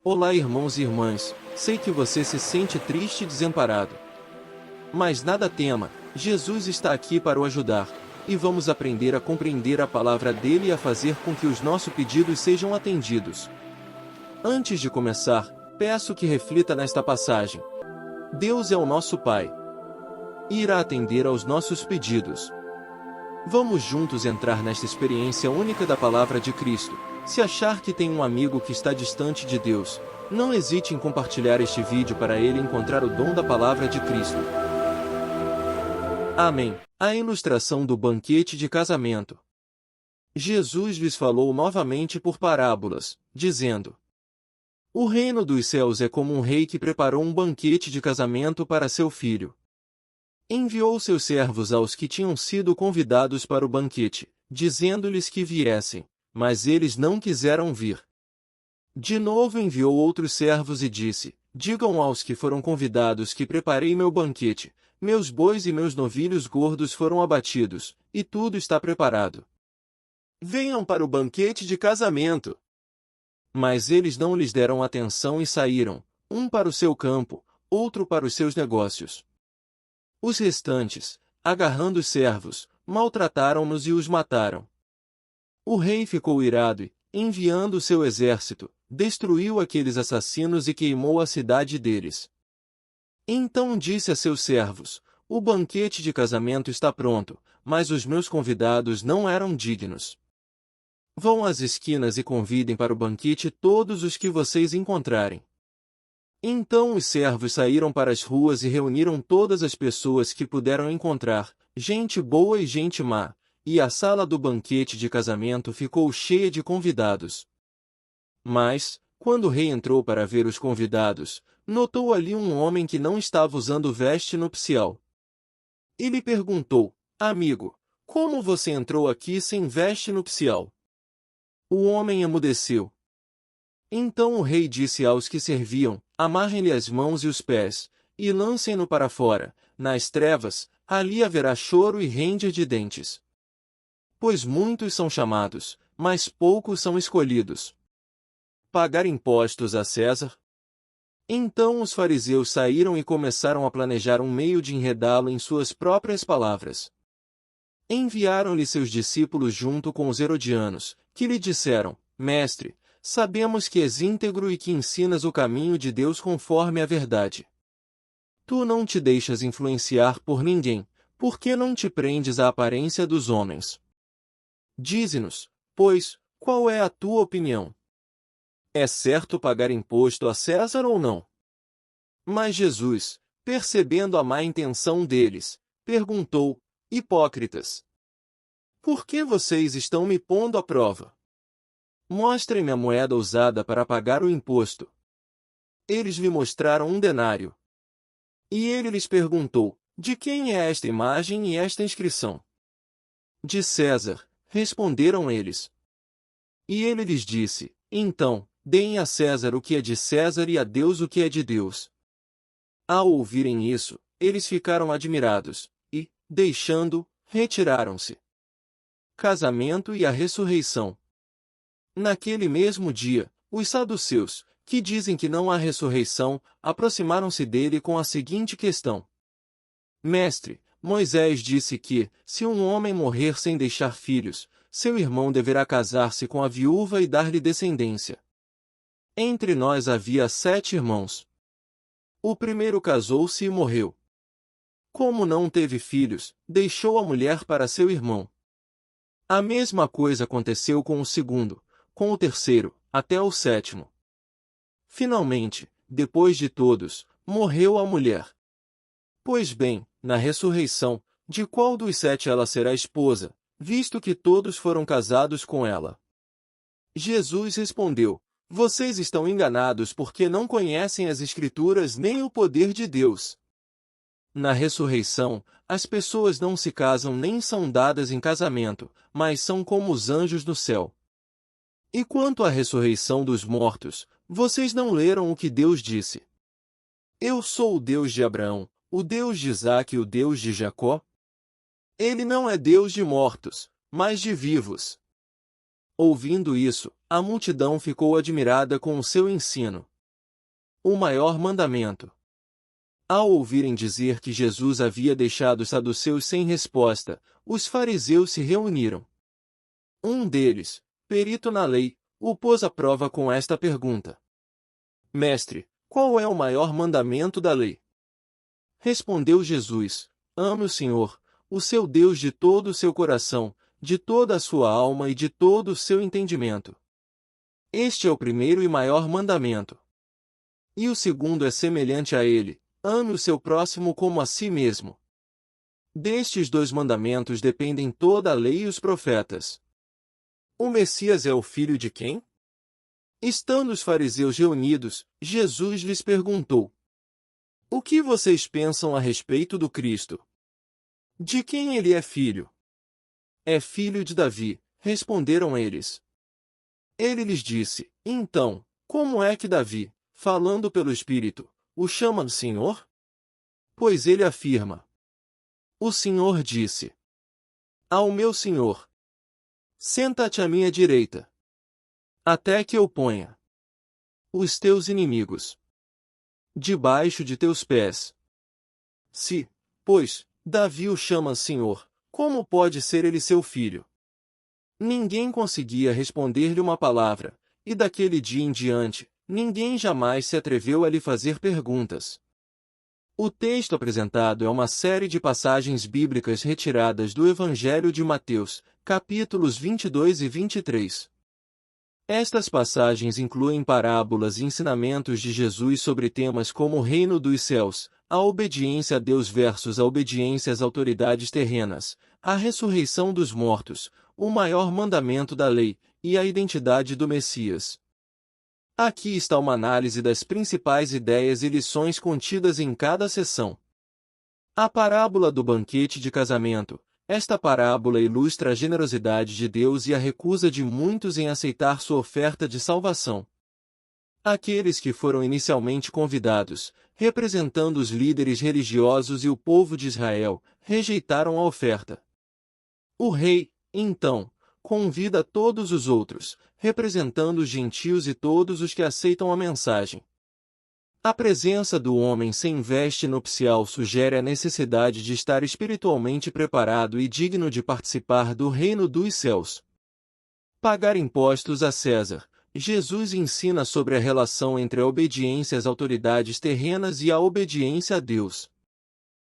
Olá, irmãos e irmãs, sei que você se sente triste e desamparado. Mas nada tema, Jesus está aqui para o ajudar, e vamos aprender a compreender a palavra dele e a fazer com que os nossos pedidos sejam atendidos. Antes de começar, peço que reflita nesta passagem. Deus é o nosso Pai e irá atender aos nossos pedidos. Vamos juntos entrar nesta experiência única da palavra de Cristo. Se achar que tem um amigo que está distante de Deus, não hesite em compartilhar este vídeo para ele encontrar o dom da palavra de Cristo. Amém. A ilustração do banquete de casamento. Jesus lhes falou novamente por parábolas, dizendo: O reino dos céus é como um rei que preparou um banquete de casamento para seu filho. Enviou seus servos aos que tinham sido convidados para o banquete, dizendo-lhes que viessem, mas eles não quiseram vir. De novo enviou outros servos e disse: Digam aos que foram convidados que preparei meu banquete, meus bois e meus novilhos gordos foram abatidos, e tudo está preparado. Venham para o banquete de casamento. Mas eles não lhes deram atenção e saíram, um para o seu campo, outro para os seus negócios. Os restantes, agarrando os servos, maltrataram-nos e os mataram. O rei ficou irado e, enviando o seu exército, destruiu aqueles assassinos e queimou a cidade deles. Então disse a seus servos: O banquete de casamento está pronto, mas os meus convidados não eram dignos. Vão às esquinas e convidem para o banquete todos os que vocês encontrarem. Então os servos saíram para as ruas e reuniram todas as pessoas que puderam encontrar, gente boa e gente má, e a sala do banquete de casamento ficou cheia de convidados. Mas, quando o rei entrou para ver os convidados, notou ali um homem que não estava usando veste nupcial. E lhe perguntou: Amigo, como você entrou aqui sem veste nupcial? O homem emudeceu. Então o rei disse aos que serviam: Amarrem-lhe as mãos e os pés, e lancem-no para fora, nas trevas, ali haverá choro e ranger de dentes. Pois muitos são chamados, mas poucos são escolhidos. Pagar impostos a César? Então os fariseus saíram e começaram a planejar um meio de enredá-lo em suas próprias palavras. Enviaram-lhe seus discípulos junto com os herodianos, que lhe disseram: Mestre, sabemos que és íntegro e que ensinas o caminho de Deus conforme a verdade. Tu não te deixas influenciar por ninguém, porque não te prendes à aparência dos homens. Dize-nos, pois, qual é a tua opinião? É certo pagar imposto a César ou não? Mas Jesus, percebendo a má intenção deles, perguntou: Hipócritas, por que vocês estão me pondo à prova? Mostrem-me a moeda usada para pagar o imposto. Eles lhe mostraram um denário. E ele lhes perguntou: De quem é esta imagem e esta inscrição? De César, responderam eles. E ele lhes disse: Então, deem a César o que é de César e a Deus o que é de Deus. Ao ouvirem isso, eles ficaram admirados, e, deixando-o, retiraram-se. Casamento e a ressurreição. Naquele mesmo dia, os saduceus, que dizem que não há ressurreição, aproximaram-se dele com a seguinte questão: Mestre, Moisés disse que, se um homem morrer sem deixar filhos, seu irmão deverá casar-se com a viúva e dar-lhe descendência. Entre nós havia 7 irmãos. O primeiro casou-se e morreu. Como não teve filhos, deixou a mulher para seu irmão. A mesma coisa aconteceu com o segundo, com o terceiro, até o 7º. Finalmente, depois de todos, morreu a mulher. Pois bem, na ressurreição, de qual dos 7 ela será esposa, visto que todos foram casados com ela? Jesus respondeu: Vocês estão enganados porque não conhecem as Escrituras nem o poder de Deus. Na ressurreição, as pessoas não se casam nem são dadas em casamento, mas são como os anjos do céu. E quanto à ressurreição dos mortos, vocês não leram o que Deus disse? Eu sou o Deus de Abraão, o Deus de Isaque e o Deus de Jacó? Ele não é Deus de mortos, mas de vivos. Ouvindo isso, a multidão ficou admirada com o seu ensino. O maior mandamento. Ao ouvirem dizer que Jesus havia deixado os saduceus sem resposta, os fariseus se reuniram. Um deles, perito na lei, o pôs à prova com esta pergunta: Mestre, qual é o maior mandamento da lei? Respondeu Jesus: Ame o Senhor, o seu Deus de todo o seu coração, de toda a sua alma e de todo o seu entendimento. Este é o primeiro e maior mandamento. E o segundo é semelhante a ele: ame o seu próximo como a si mesmo. Destes dois mandamentos dependem toda a lei e os profetas. O Messias é o filho de quem? Estando os fariseus reunidos, Jesus lhes perguntou: O que vocês pensam a respeito do Cristo? De quem ele é filho? É filho de Davi, responderam eles. Ele lhes disse: Então, como é que Davi, falando pelo Espírito, o chama Senhor? Pois ele afirma: O Senhor disse ao meu Senhor: Senta-te à minha direita, até que eu ponha os teus inimigos debaixo de teus pés. Se, pois, Davi o chama Senhor, como pode ser ele seu filho? Ninguém conseguia responder-lhe uma palavra, e daquele dia em diante, ninguém jamais se atreveu a lhe fazer perguntas. O texto apresentado é uma série de passagens bíblicas retiradas do Evangelho de Mateus, capítulos 22 e 23. Estas passagens incluem parábolas e ensinamentos de Jesus sobre temas como o reino dos céus, a obediência a Deus versus a obediência às autoridades terrenas, a ressurreição dos mortos, o maior mandamento da lei, e a identidade do Messias. Aqui está uma análise das principais ideias e lições contidas em cada seção. A parábola do banquete de casamento. Esta parábola ilustra a generosidade de Deus e a recusa de muitos em aceitar sua oferta de salvação. Aqueles que foram inicialmente convidados, representando os líderes religiosos e o povo de Israel, rejeitaram a oferta. O rei, então, convida todos os outros, representando os gentios e todos os que aceitam a mensagem. A presença do homem sem veste nupcial sugere a necessidade de estar espiritualmente preparado e digno de participar do reino dos céus. Pagar impostos a César. Jesus ensina sobre a relação entre a obediência às autoridades terrenas e a obediência a Deus.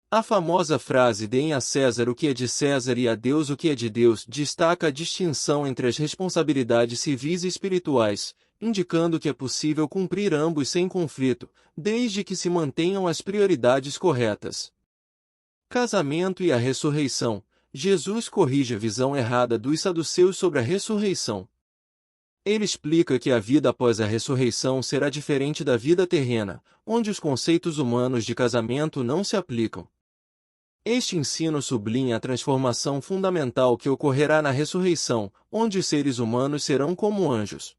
A famosa frase "deem a César o que é de César e a Deus o que é de Deus" destaca a distinção entre as responsabilidades civis e espirituais, indicando que é possível cumprir ambos sem conflito, desde que se mantenham as prioridades corretas. Casamento e a ressurreição. Jesus corrige a visão errada dos saduceus sobre a ressurreição. Ele explica que a vida após a ressurreição será diferente da vida terrena, onde os conceitos humanos de casamento não se aplicam. Este ensino sublinha a transformação fundamental que ocorrerá na ressurreição, onde os seres humanos serão como anjos.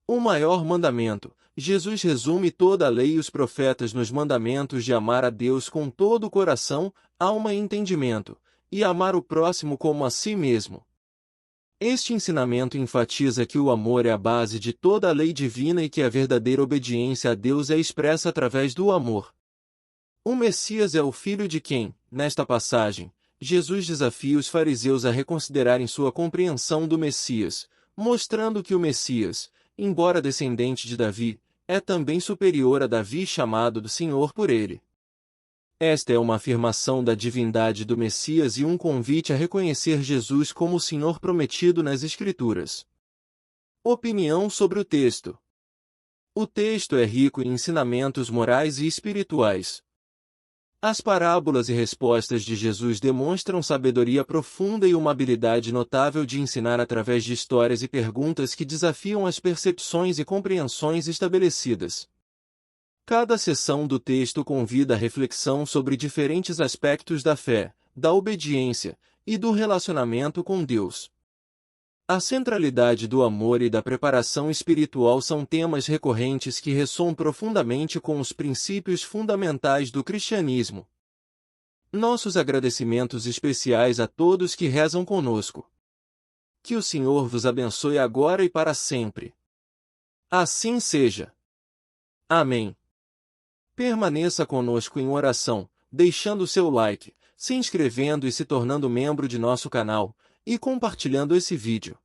O maior mandamento. Jesus resume toda a lei e os profetas nos mandamentos de amar a Deus com todo o coração, alma e entendimento, e amar o próximo como a si mesmo. Este ensinamento enfatiza que o amor é a base de toda a lei divina e que a verdadeira obediência a Deus é expressa através do amor. O Messias é o filho de quem, nesta passagem, Jesus desafia os fariseus a reconsiderarem sua compreensão do Messias, mostrando que o Messias, embora descendente de Davi, é também superior a Davi chamado do Senhor por ele. Esta é uma afirmação da divindade do Messias e um convite a reconhecer Jesus como o Senhor prometido nas Escrituras. Opinião sobre o texto. O texto é rico em ensinamentos morais e espirituais. As parábolas e respostas de Jesus demonstram sabedoria profunda e uma habilidade notável de ensinar através de histórias e perguntas que desafiam as percepções e compreensões estabelecidas. Cada seção do texto convida a reflexão sobre diferentes aspectos da fé, da obediência e do relacionamento com Deus. A centralidade do amor e da preparação espiritual são temas recorrentes que ressoam profundamente com os princípios fundamentais do cristianismo. Nossos agradecimentos especiais a todos que rezam conosco. Que o Senhor vos abençoe agora e para sempre. Assim seja. Amém. Permaneça conosco em oração, deixando seu like, se inscrevendo e se tornando membro de nosso canal, e compartilhando esse vídeo.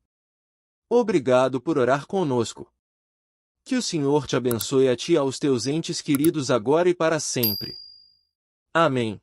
Obrigado por orar conosco. Que o Senhor te abençoe a ti e aos teus entes queridos agora e para sempre. Amém.